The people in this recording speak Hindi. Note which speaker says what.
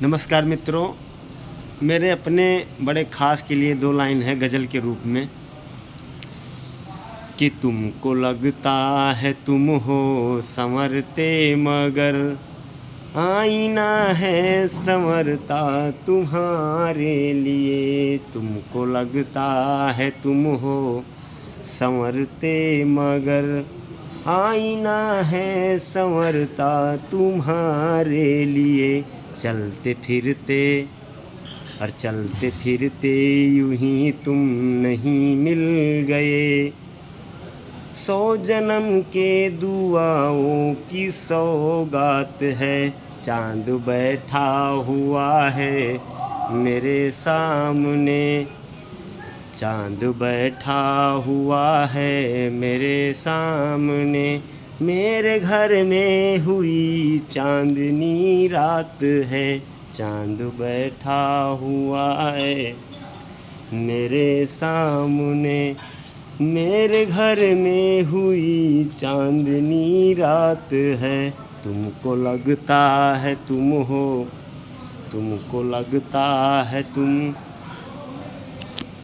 Speaker 1: नमस्कार मित्रों, मेरे अपने बड़े ख़ास के लिए 2 लाइन है गज़ल के रूप में कि तुमको लगता है तुम हो संवरते मगर आईना है संवरता तुम्हारे लिए। तुमको लगता है तुम हो संवरते मगर आईना है संवरता तुम्हारे लिए। चलते फिरते यूं ही तुम नहीं मिल गए। 100 जन्म के दुआओं की सौगात है। चांद बैठा हुआ है मेरे सामने। चांद बैठा हुआ है मेरे सामने। मेरे घर में हुई चांदनी रात है। चांद बैठा हुआ है मेरे सामने। मेरे घर में हुई चांदनी रात है। तुमको लगता है तुम हो, तुमको लगता है तुम